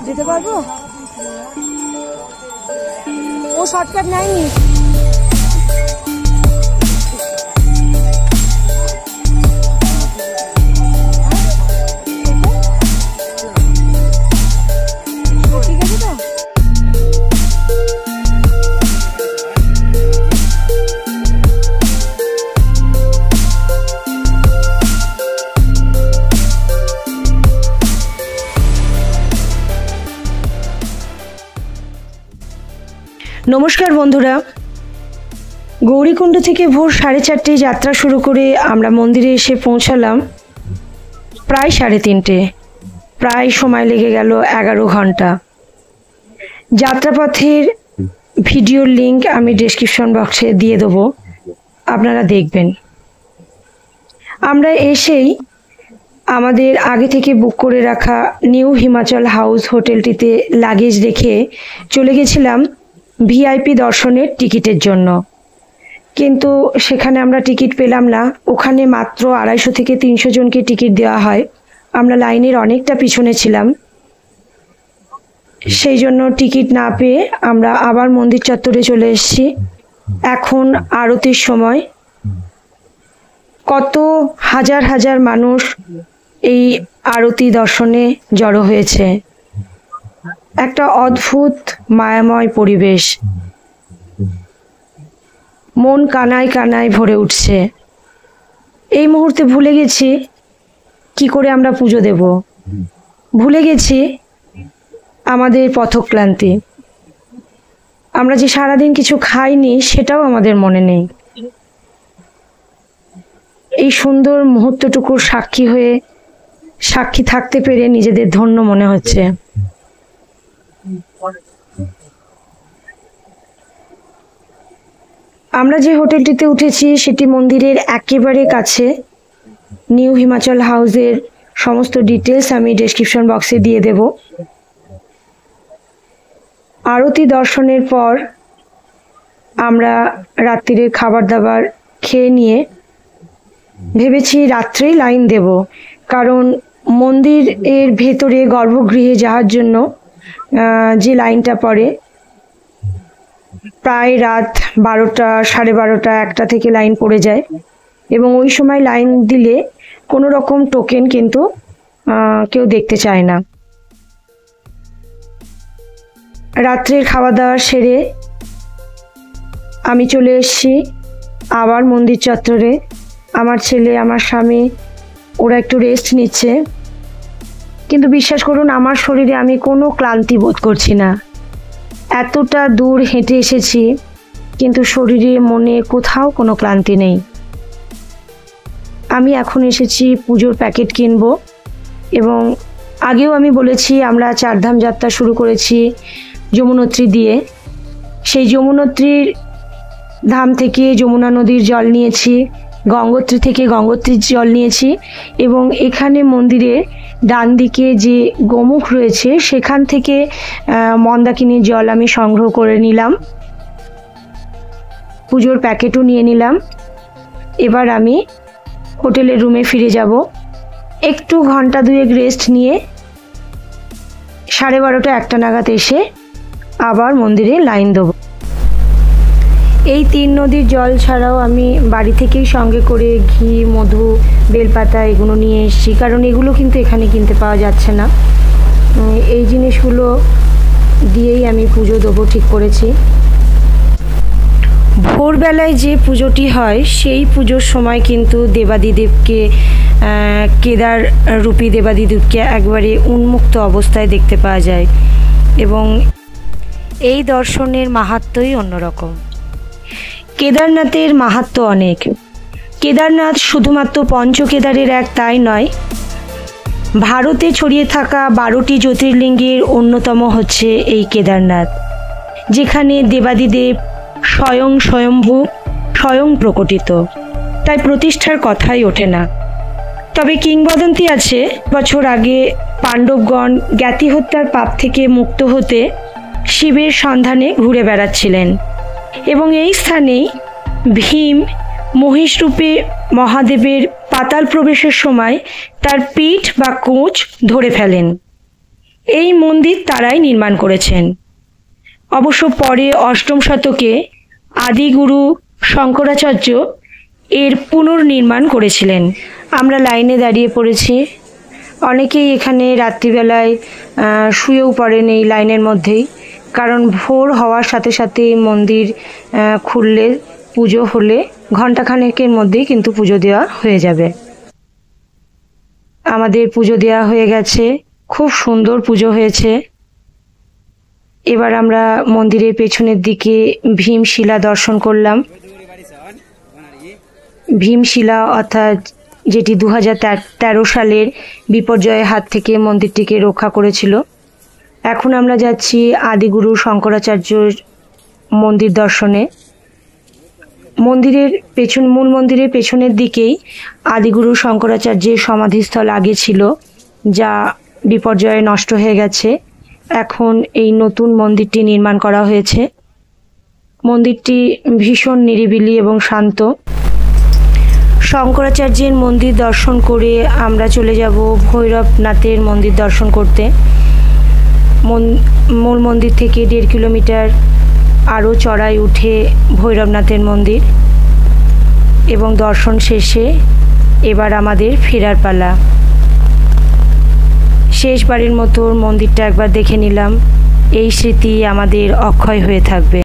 যেতে পারবো? ও শর্টকাট নেয়নি। ঠিক আছে তো? নমস্কার বন্ধুরা, গৌরীকুণ্ড থেকে ভোর 4:30 যাত্রা শুরু করে আমরা মন্দিরে এসে পৌঁছালাম প্রায় 3:30। প্রায় সময় লেগে গেল 11 ঘন্টা। যাত্রাপথের ভিডিওর লিংক আমি ডেসক্রিপশন বক্সে দিয়ে দেবো, আপনারা দেখবেন। আমরা এসেই আমাদের আগে থেকে বুক করে রাখা নিউ হিমাচল হাউস হোটেলটিতে লাগেজ রেখে চলে গেছিলাম ভিআইপি দর্শনের টিকিটের জন্য। কিন্তু সেখানে আমরা টিকিট পেলাম না। ওখানে মাত্র 250 থেকে 300 জনকে টিকিট দেওয়া হয়। আমরা লাইনের অনেকটা পিছনে ছিলাম, সেই জন্য টিকিট না পেয়ে আমরা আবার মন্দির চত্বরে চলে এসেছি। এখন আরতির সময় কত হাজার হাজার মানুষ এই আরতি দর্শনে জড়ো হয়েছে। একটা অদ্ভুত মায়াময় পরিবেশ, মন কানায় কানায় ভরে উঠছে। এই মুহূর্তে ভুলে গেছি কি করে আমরা পুজো দেব, ভুলে গেছি আমাদের পথক্লান্তি। আমরা যে সারাদিন কিছু খাইনি সেটাও আমাদের মনে নেই। এই সুন্দর মুহূর্তটুকুর সাক্ষী থাকতে পেরে নিজেদের ধন্য মনে হচ্ছে। আমরা যে হোটেলটিতে উঠেছি সেটি মন্দিরের একেবারে কাছে। নিউ হিমাচল হাউসের সমস্ত ডিটেলস আমি ডেসক্রিপশন বক্সে দিয়ে দেব। আরতি দর্শনের পর আমরা রাত্রিরের খাবার দাবার খেয়ে নিয়ে ভেবেছি রাত্রেই লাইন দেব, কারণ মন্দিরের ভেতরে গর্ভগৃহে যাওয়ার জন্য যে লাইনটা পড়ে প্রায় রাত 12টা, 12:30, 1টা থেকে লাইন পড়ে যায়। এবং ওই সময় লাইন দিলে কোনো রকম টোকেন কিন্তু কেউ দেখতে চায় না। রাত্রের খাওয়া দাওয়া সেরে আমি চলে এসেছি আবার মন্দির চত্বরে। আমার ছেলে, আমার স্বামী, ওরা একটু রেস্ট নিচ্ছে। কিন্তু বিশ্বাস করুন, আমার শরীরে আমি কোনো ক্লান্তি বোধ করছি না। এতটা দূর হেঁটে এসেছি কিন্তু শরীরে মনে কোথাও কোনো ক্লান্তি নেই। আমি এখন এসেছি পুজোর প্যাকেট কিনব। এবং আগেও আমি বলেছি আমরা 4 ধাম যাত্রা শুরু করেছি যমুনোত্রী দিয়ে। সেই যমুনোত্রীর ধাম থেকে যমুনা নদীর জল নিয়েছি, গঙ্গোত্রী থেকে গঙ্গোত্রীর জল নিয়েছি। এবং এখানে মন্দিরে ডান দিকে যে গোমুখ রয়েছে সেখান থেকে মন্দাকিনীর জল আমি সংগ্রহ করে নিলাম। পুজোর প্যাকেটও নিয়ে নিলাম। এবার আমি হোটেলের রুমে ফিরে যাব। একটু ঘন্টা 2 রেস্ট নিয়ে 12:30, 1টা নাগাদ এসে আবার মন্দিরে লাইন দেব। এই 3 নদীর জল ছাড়াও আমি বাড়ি থেকেই সঙ্গে করে ঘি, মধু, বেলপাতা এগুলো নিয়ে এসেছি, কারণ এগুলো কিন্তু এখানে কিনতে পাওয়া যাচ্ছে না। এই জিনিসগুলো দিয়েই আমি পুজো দেবো ঠিক করেছি। ভোরবেলায় যে পুজোটি হয় সেই পুজোর সময় কিন্তু দেবাদিদেবকে, কেদার রূপী দেবাদিদেবকে একবারে উন্মুক্ত অবস্থায় দেখতে পাওয়া যায়। এবং এই দর্শনের মাহাত্ম্যই অন্যরকম। কেদারনাথের মাহাত্ম্য অনেক। কেদারনাথ শুধুমাত্র পঞ্চকেদারের এক তাই নয়, ভারতে ছড়িয়ে থাকা 12টি জ্যোতির্লিঙ্গের অন্যতম হচ্ছে এই কেদারনাথ, যেখানে দেবাদিদেব স্বয়ংভূ, স্বয়ং প্রকটিত। তাই প্রতিষ্ঠার কথাই ওঠে না। তবে কিংবদন্তি আছে, বছর আগে পাণ্ডবগণ জ্ঞাতি হত্যার পাপ থেকে মুক্ত হতে শিবের সন্ধানে ঘুরে বেড়াচ্ছিলেন এবং এই স্থানেই ভীম মহিষরূপে মহাদেবের পাতাল প্রবেশের সময় তার পিঠ বা কোঁচ ধরে ফেলেন এই মন্দির তারাই নির্মাণ করেছেন। অবশ্য পরে অষ্টম শতকে আদিগুরু শঙ্করাচার্য এর পুনর্নির্মাণ করেছিলেন। আমরা লাইনে দাঁড়িয়ে পড়েছি। অনেকেই এখানে রাত্রিবেলায় শুয়েও পড়েন এই লাইনের মধ্যেই, কারণ ভোর হওয়ার সাথে সাথে মন্দির খুললে, পুজো হলে ঘণ্টাখানেকের মধ্যেই কিন্তু পুজো দেওয়া হয়ে যাবে। আমাদের পুজো দেওয়া হয়ে গেছে, খুব সুন্দর পুজো হয়েছে। এবার আমরা মন্দিরের পেছনের দিকে ভীমশিলা দর্শন করলাম। ভীমশিলা অর্থাৎ যেটি 2013 সালের বিপর্যয়ের হাত থেকে মন্দিরটিকে রক্ষা করেছিল। এখন আমরা যাচ্ছি আদিগুরু শঙ্করাচার্যর মন্দির দর্শনে। মূল মন্দিরের পেছনের দিকেই আদিগুরু শঙ্করাচার্যের সমাধিস্থল আগে ছিল, যা বিপর্যয়ে নষ্ট হয়ে গেছে। এখন এই নতুন মন্দিরটি নির্মাণ করা হয়েছে। মন্দিরটি ভীষণ নিরিবিলি এবং শান্ত। শঙ্করাচার্যের মন্দির দর্শন করে আমরা চলে যাব ভৈরবনাথের মন্দির দর্শন করতে। মূল মন্দির থেকে 1.5 কিলোমিটার আরও চড়াই উঠে ভৈরবনাথের মন্দির, এবং দর্শন শেষে এবার আমাদের ফেরার পালা। শেষবারের মতো মন্দিরটা একবার দেখে নিলাম। এই স্মৃতি আমাদের অক্ষয় হয়ে থাকবে।